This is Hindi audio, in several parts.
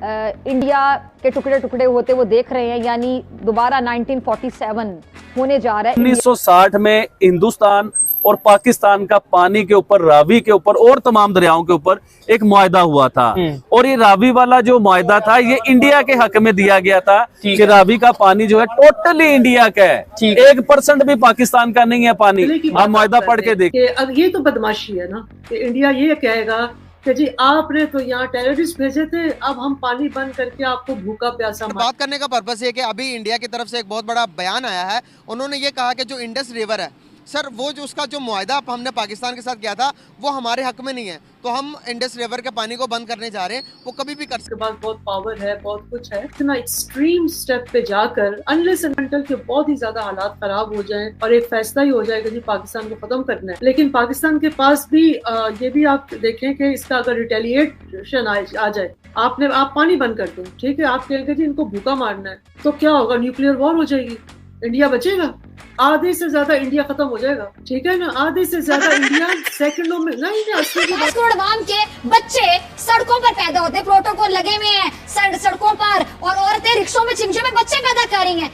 इंडिया के टुकड़े टुकड़े होते वो देख रहे हैं, यानी दोबारा 1947 होने जा रहा है। 1960 में हिंदुस्तान और पाकिस्तान का पानी के ऊपर, रावी के ऊपर और तमाम दरियाओं के ऊपर एक मुआहदा हुआ था और ये रावी वाला जो मुआहदा था ये इंडिया के हक में दिया गया था कि रावी का पानी जो है टोटली इंडिया का है, 1% भी पाकिस्तान का नहीं है पानी। आप मुआहदा पढ़ के देखिए। अब ये तो बदमाशी है ना कि इंडिया ये कहेगा कि जी आपने तो यहाँ टेररिस्ट भेजे थे, अब हम पानी बंद करके आपको भूखा प्यासा बात करने का पर्पस ये कि अभी इंडिया की तरफ से एक बहुत बड़ा बयान आया है। उन्होंने ये कहा कि जो इंडस रिवर है सर, वो जो उसका जो मुआहदा हमने पाकिस्तान के साथ किया था वो हमारे हक में नहीं है, तो हम इंडस रिवर के पानी को बंद करने जा रहे हैं। वो कभी भी कर सकते। उसके पास बहुत पावर है, बहुत कुछ है। इतना एक्सट्रीम स्टेप पे जाकर अनलेस एंड अनटिल के बहुत ही ज्यादा हालात खराब हो जाएं और एक फैसला ही हो जाएगा जी पाकिस्तान को खत्म करना है। लेकिन पाकिस्तान के पास भी ये भी आप देखें कि इसका अगर रिटेलिएशन आ जाए, आप पानी बंद कर दें, ठीक है, आप कहेंगे जी इनको भूखा मारना है, तो क्या होगा? न्यूक्लियर वॉर हो जाएगी, इंडिया बचेगा? आधे से ज्यादा इंडिया खत्म हो जाएगा, ठीक है ना? आधे से ज्यादा इंडिया सेकंडों में नहीं। 5 करोड़ आवाम के बच्चे सड़कों पर पैदा होते, प्रोटोकॉल लगे हुए हैं सड़कों पर, और औरतें रिक्शों में चिमचे में बच्चे पैदा कर रही हैं।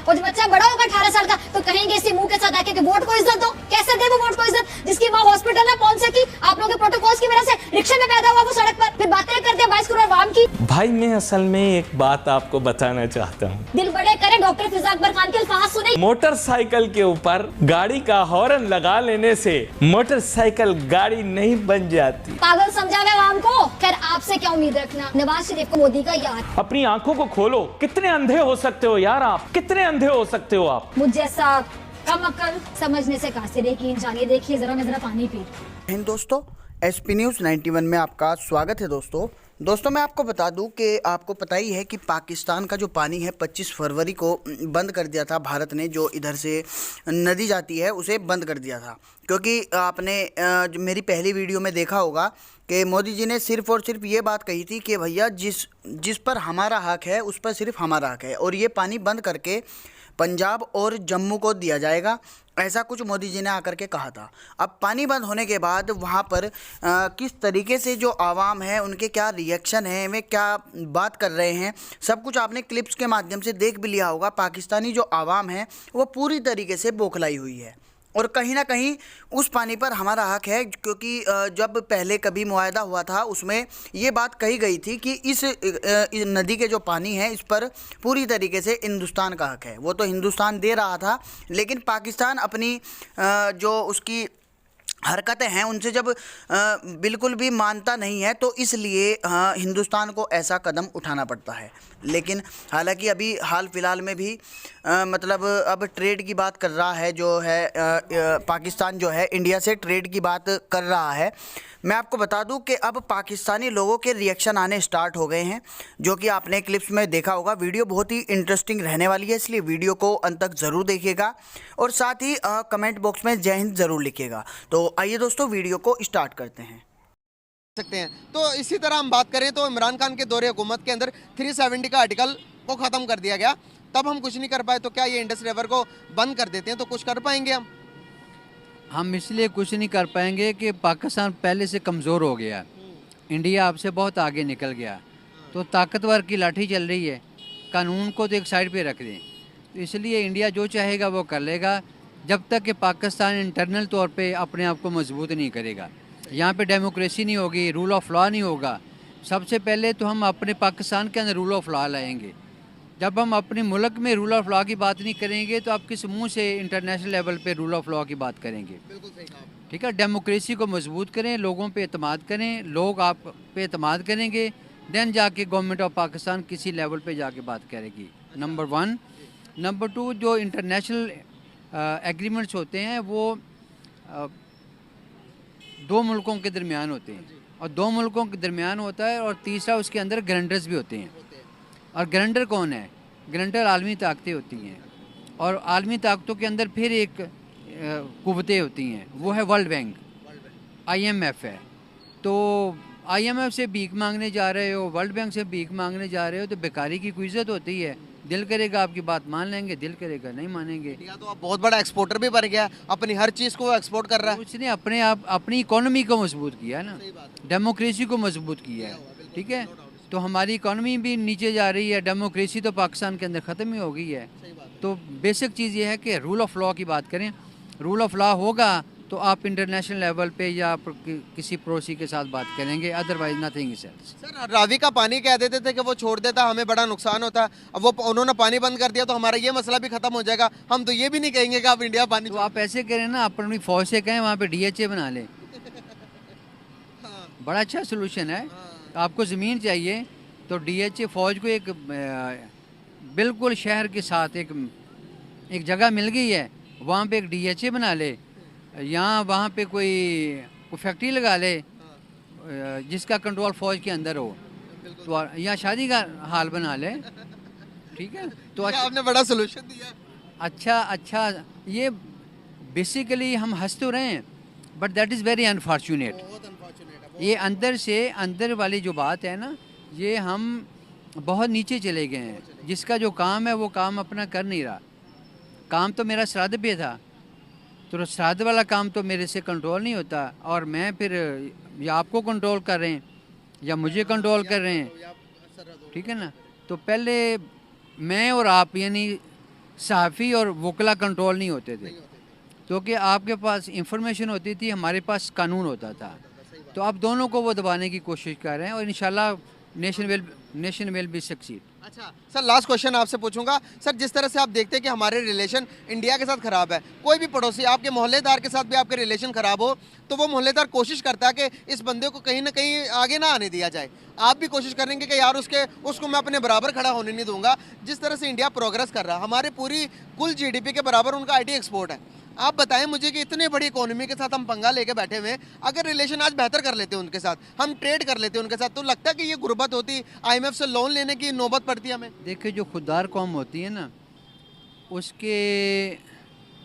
और जब बच्चा बड़ा होगा 18 साल का तो कहेंगे इसी मुंह के साथ आके कि वोट को इज्जत दो। कैसे दे वो वोट को इज्जत, जिसकी माँ हॉस्पिटल में पहुंच सकी आप लोगों के प्रोटोकॉल्स की वजह से, रिक्शे में पैदा हुआ वो सड़क पर, फिर बातें करते हैं 22 करोड़ आवाम की। भाई मैं असल में एक बात आपको बताना चाहता हूँ। दिल बड़े करे डॉक्टर फिजा अकबर खान के अल्फाज सुने। मोटरसाइकिल के ऊपर गाड़ी का हॉर्न लगा लेने से मोटरसाइकिल गाड़ी नहीं बन जाती। पागल समझावे आवाम को। खैर आपसे क्या उम्मीद रखना, नवाज शरीफ को मोदी का यार। अपनी आंखों को खोलो, कितने अंधे हो सकते हो यार आप, कितने अंधे हो सकते हो आप। मुझ जैसा कम अकल समझने से कासिर है कि इंसानियत। देखिए जरा मैं पानी पी। हिंद दोस्तों, एसपी न्यूज़ 91 में आपका स्वागत है। दोस्तों मैं आपको बता दूं कि आपको पता ही है कि पाकिस्तान का जो पानी है 25 फरवरी को बंद कर दिया था भारत ने। जो इधर से नदी जाती है उसे बंद कर दिया था, क्योंकि आपने मेरी पहली वीडियो में देखा होगा कि मोदी जी ने सिर्फ़ और सिर्फ ये बात कही थी कि भैया जिस पर हमारा हक है उस पर सिर्फ हमारा हक है, और ये पानी बंद करके पंजाब और जम्मू को दिया जाएगा, ऐसा कुछ मोदी जी ने आकर के कहा था। अब पानी बंद होने के बाद वहाँ पर किस तरीके से जो आवाम है उनके क्या रिएक्शन है, वे क्या बात कर रहे हैं, सब कुछ आपने क्लिप्स के माध्यम से देख भी लिया होगा। पाकिस्तानी जो आवाम है वो पूरी तरीके से बौखलाई हुई है, और कहीं ना कहीं उस पानी पर हमारा हक है, क्योंकि जब पहले कभी मुआहदा हुआ था उसमें ये बात कही गई थी कि इस नदी के जो पानी है इस पर पूरी तरीके से हिंदुस्तान का हक है। वो तो हिंदुस्तान दे रहा था, लेकिन पाकिस्तान अपनी जो उसकी हरकतें हैं उनसे जब बिल्कुल भी मानता नहीं है, तो इसलिए हिंदुस्तान को ऐसा कदम उठाना पड़ता है। लेकिन हालांकि अभी हाल फिलहाल में भी मतलब अब ट्रेड की बात कर रहा है, जो है पाकिस्तान जो है इंडिया से ट्रेड की बात कर रहा है। मैं आपको बता दूं कि अब पाकिस्तानी लोगों के रिएक्शन आने स्टार्ट हो गए हैं, जो कि आपने क्लिप्स में देखा होगा। वीडियो बहुत ही इंटरेस्टिंग रहने वाली है, इसलिए वीडियो को अंत तक ज़रूर देखिएगा, और साथ ही कमेंट बॉक्स में जय हिंद ज़रूर लिखिएगा। तो आइए दोस्तों वीडियो को स्टार्ट करते हैं। सकते हैं तो इसी तरह हम बात करें तो इमरान खान के दौरे हुकूमत के अंदर 370 का आर्टिकल को ख़त्म कर दिया गया, तब हम कुछ नहीं कर पाए, तो क्या ये इंडस रिवर को बंद कर देते हैं तो कुछ कर पाएंगे हम इसलिए कुछ नहीं कर पाएंगे कि पाकिस्तान पहले से कमज़ोर हो गया, इंडिया आपसे बहुत आगे निकल गया, तो ताकतवर की लाठी चल रही है, कानून को तो एक साइड पे रख दें। तो इसलिए इंडिया जो चाहेगा वो कर लेगा, जब तक कि पाकिस्तान इंटरनल तौर पे अपने आप को मजबूत नहीं करेगा। यहाँ पे डेमोक्रेसी नहीं होगी, रूल ऑफ लॉ नहीं होगा। सबसे पहले तो हम अपने पाकिस्तान के अंदर रूल ऑफ लॉ लाएंगे। जब हम अपने मुल्क में रूल ऑफ लॉ की बात नहीं करेंगे तो आप किस मुंह से इंटरनेशनल लेवल पे रूल ऑफ लॉ की बात करेंगे? ठीक है, डेमोक्रेसी को मजबूत करें, लोगों पे एतमाद करें, लोग आप पे एतमाद करेंगे, देन जाके गवर्नमेंट ऑफ पाकिस्तान किसी लेवल पे जाके बात करेगी। नंबर 1। नंबर 2, जो इंटरनेशनल एग्रीमेंट्स होते हैं वो 2 मुल्कों के दरमियान होते हैं, और 2 मुल्कों के दरमियान होता है, और तीसरा उसके अंदर ग्रांटर्स भी होते हैं। और ग्रांटर कौन है? ग्रांटर आलमी ताकतें होती हैं, और आलमी ताकतों के अंदर फिर एक कुव्वतें होती हैं, वो है वर्ल्ड बैंक, IMF है। तो IMF से भीख मांगने जा रहे हो, वर्ल्ड बैंक से भीख मांगने जा रहे हो, तो बेकारी की कोई इज्जत होती है? दिल करेगा आपकी बात मान लेंगे, दिल करेगा नहीं मानेंगे। इंडिया तो अब बहुत बड़ा एक्सपोर्टर भी बन गया, अपनी हर चीज़ को एक्सपोर्ट कर रहा है। उसने अपने आप अपनी इकोनॉमी को मजबूत किया है ना, डेमोक्रेसी को मजबूत किया है। ठीक है, तो हमारी इकॉनमी भी नीचे जा रही है, डेमोक्रेसी तो पाकिस्तान के अंदर ख़त्म ही हो गई है। तो बेसिक चीज़ ये है कि रूल ऑफ लॉ की बात करें, रूल ऑफ लॉ होगा तो आप इंटरनेशनल लेवल पे या किसी पड़ोसी के साथ बात करेंगे, otherwise nothing is else. Sir Ravi का पानी कह देते थे कि वो छोड़ देता, हमें बड़ा नुकसान होता, अब वो उन्होंने पानी बंद कर दिया तो हमारा ये मसला भी खत्म हो जाएगा। हम तो ये भी नहीं कहेंगे कि आप इंडिया पानी तो आप ऐसे करें ना, अपनी फौज से कहें वहाँ पे DHA बना लें, बड़ा अच्छा सोल्यूशन है। आपको ज़मीन चाहिए तो DHA फौज को एक बिल्कुल शहर के साथ एक जगह मिल गई है, वहाँ पे एक DHA बना ले, यहाँ वहाँ पे कोई फैक्ट्री लगा ले जिसका कंट्रोल फौज के अंदर हो, तो यहाँ शादी का हाल बना ले, ठीक है। तो आपने बड़ा सोल्यूशन दिया। अच्छा ये बेसिकली हम हंस तो रहे हैं, but that is very unfortunate. ये अंदर वाली जो बात है ना, ये हम बहुत नीचे चले गए हैं। जिसका जो काम है वो काम अपना कर नहीं रहा। काम तो मेरा श्राद्ध पे था, तो श्राद्ध वाला काम तो मेरे से कंट्रोल नहीं होता, और मैं फिर या आपको कंट्रोल कर रहे हैं या मुझे कंट्रोल कर रहे हैं, ठीक है ना। तो पहले मैं और आप यानी सहाफ़ी और वकला कंट्रोल नहीं होते थे, क्योंकि आपके पास इंफॉर्मेशन होती थी, हमारे पास कानून होता था। तो आप दोनों को वो दबाने की कोशिश कर रहे हैं, और इंशाल्लाह नेशन विल बी सक्सीड। अच्छा सर, लास्ट क्वेश्चन आपसे पूछूंगा। सर जिस तरह से आप देखते हैं कि हमारे रिलेशन इंडिया के साथ ख़राब है, कोई भी पड़ोसी आपके मोहल्लेदार के साथ भी आपके रिलेशन ख़राब हो तो वो मोहल्लेदार कोशिश करता है कि इस बंदे को कहीं ना कहीं आगे ना आने दिया जाए। आप भी कोशिश करेंगे कि यार उसको मैं अपने बराबर खड़ा होने नहीं दूंगा। जिस तरह से इंडिया प्रोग्रेस कर रहा है, हमारे पूरी कुल GDP के बराबर उनका IT एक्सपोर्ट है। आप बताएं मुझे कि इतने बड़ी इकोनॉमी के साथ हम पंगा लेके बैठे हुए हैं, अगर रिलेशन आज बेहतर कर लेते हैं उनके साथ, हम ट्रेड कर लेते हैं उनके साथ, तो लगता है कि ये गुर्बत होती, IMF से लोन लेने की नौबत पड़ती है हमें। देखिए, जो खुददार कौम होती है ना, उसके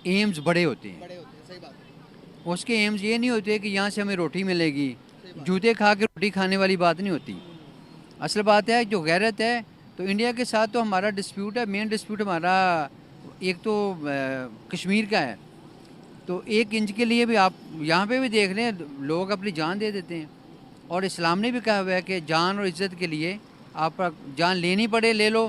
एम्स बड़े होते हैं। सही बात है। उसके एम्स ये नहीं होते कि यहाँ से हमें रोटी मिलेगी, जूते खा के रोटी खाने वाली बात नहीं होती। असल बात है जो गैरत है, तो इंडिया के साथ तो हमारा डिस्प्यूट है, मेन डिस्प्यूट हमारा एक तो कश्मीर का है। तो 1 इंच के लिए भी आप यहाँ पे भी देख रहे हैं, लोग अपनी जान दे देते हैं, और इस्लाम ने भी कहा हुआ है कि जान और इज़्ज़त के लिए आप जान लेनी पड़े ले लो,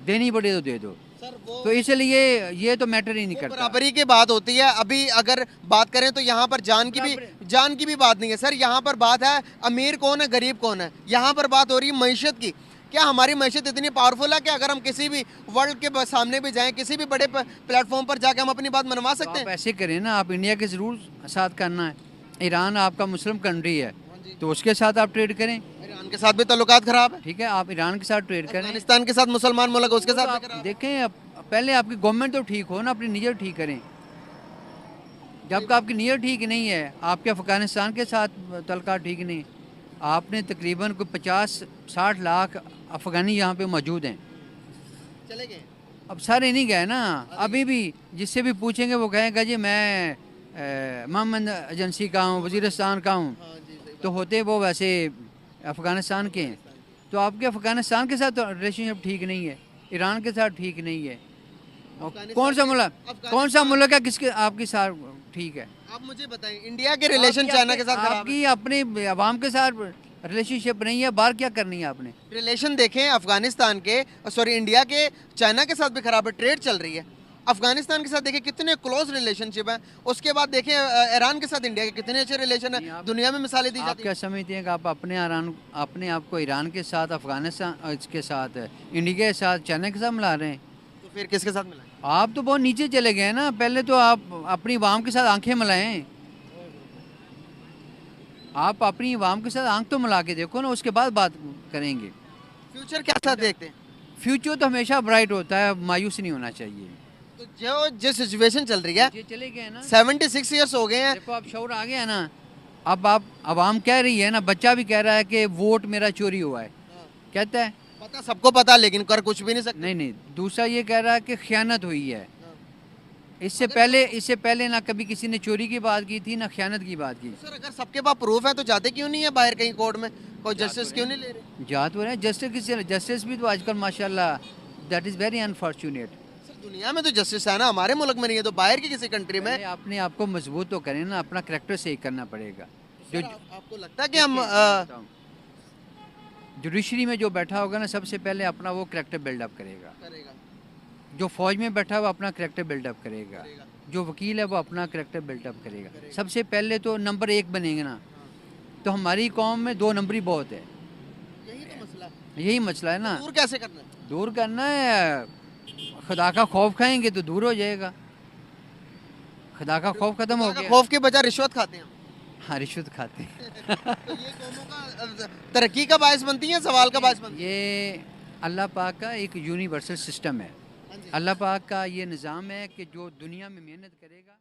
देनी पड़े तो दे दो। तो इसलिए ये तो मैटर ही नहीं करता। बराबरी की बात होती है। अभी अगर बात करें तो यहाँ पर जान की भी बात नहीं है सर। यहाँ पर बात है अमीर कौन है गरीब कौन है, यहाँ पर बात हो रही है मैशत की। क्या हमारी मैशत इतनी पावरफुल है कि अगर हम किसी भी वर्ल्ड के सामने भी जाएं, किसी भी बड़े प्लेटफॉर्म पर जाके हम अपनी बात मनवा सकते हैं? आप ऐसे करें ना, आप इंडिया के ज़रूर साथ करना है। ईरान आपका मुस्लिम कंट्री है, तो उसके साथ आप ट्रेड करें। ईरान के साथ भी ताल्लुकात खराब है, ठीक है, आप ईरान के साथ ट्रेड करें। अफगानिस्तान के साथ मुसलमान मुल्क उसके साथ देखें, पहले आपकी गवर्नमेंट तो ठीक हो ना, अपनी नीयत ठीक करें। जब आपकी नीयत ठीक नहीं है, आपके अफगानिस्तान के साथ ताल्लुकात ठीक नहीं, आपने तकरीबन कोई 50-60 लाख अफगानी यहाँ पे मौजूद हैं, चले गए। अब सारे नहीं गए ना। अभी भी जिससे भी पूछेंगे वो कहेगा जी मैं मोहम्मद एजेंसी का हूँ, वज़ीरिस्तान का हूँ, तो होते वो वैसे अफ़गानिस्तान के हैं। तो आपके अफ़गानिस्तान के साथ तो रिलेशनशिप ठीक नहीं है, ईरान के साथ ठीक नहीं है। कौन सा मुल्क है किसके आपके साथ ठीक है? आप मुझे बताएं, इंडिया के रिलेशन चाइना के साथ खराब है। आपकी अपने अवाम के साथ रिलेशनशिप नहीं है, बाहर क्या करनी है आपने? रिलेशन देखें अफगानिस्तान के, सॉरी इंडिया के चाइना के साथ भी खराब है, ट्रेड चल रही है। अफगानिस्तान के साथ देखें कितने क्लोज रिलेशनशिप है। उसके बाद देखें ईरान के साथ इंडिया के कितने अच्छे रिलेशन है, दुनिया में मिसालें दी जाती हैं। आप क्या समझते हैं कि आप अपने आप को ईरान के साथ, अफगानिस्तान के साथ, इंडिया के साथ, चाइना के साथ मिला रहे हैं? तो फिर किसके साथ मिलाएं? आप तो बहुत नीचे चले गए ना। पहले तो आप अपनी अवाम के साथ आंखें मिलाएं, आप अपनी अवाम के साथ आंख तो मिला के देखो ना, उसके बाद बात करेंगे। फ्यूचर क्या साथ देखते हैं? फ्यूचर तो हमेशा ब्राइट होता है, मायूस नहीं होना चाहिए। तो जो सिचुएशन चल रही है, ये चले गए ना, 76 ईयर्स हो गए हैं। देखो अब शौर आ गया ना। अब आप अवाम कह रही है ना, बच्चा भी कह रहा है कि वोट मेरा चोरी हुआ है, कहता है। पता सबको पता, लेकिन कर कुछ भी नहीं सकते। नहीं, दूसरा ये कह रहा है कि खयानत हुई है। इससे पहले ना कभी किसी ने चोरी की बात की थी, ना खयानत की बात की। सर अगर सबके पास प्रूफ है तो जाते क्यों नहीं है बाहर कहीं कोर्ट में? कोई जस्टिस क्यों नहीं ले रहे? जात हो रहे हैं जस्टिस भी तो आजकल माशाल्लाह that is very unfortunate. Sir दुनिया में तो जस्टिस है ना, हमारे मुल्क में नहीं है, तो बाहर की किसी कंट्री में। अपने आप को मजबूत तो करें ना, अपना करैक्टर सही करना पड़ेगा। जो आपको लगता है कि हम जुडिशरी में जो बैठा होगा ना, सबसे पहले अपना वो करैक्टर बिल्डअप करेगा। जो फौज में बैठा हुआ अपना करैक्टर बिल्डअप करेगा। जो वकील है वो अपना करैक्टर बिल्डअप करेगा। सबसे पहले तो नंबर 1 बनेंगे ना, तो हमारी कौम में 2 नंबरी बहुत है। यही मसला है ना। दूर कैसे करना है? दूर करना है, खुदा का खौफ खाएंगे तो दूर हो जाएगा। खुदा का खौफ खत्म हो गया। खौफ के बजाय रिश्वत खाते हैं। हाँ, रिश्वत खाते हैं। तो ये कौमों का तरक्की का बायस बनती है, सवाल का बायस बनती है। ये अल्लाह पाक का एक यूनिवर्सल सिस्टम है। अल्लाह पाक का ये निज़ाम है कि जो दुनिया में मेहनत करेगा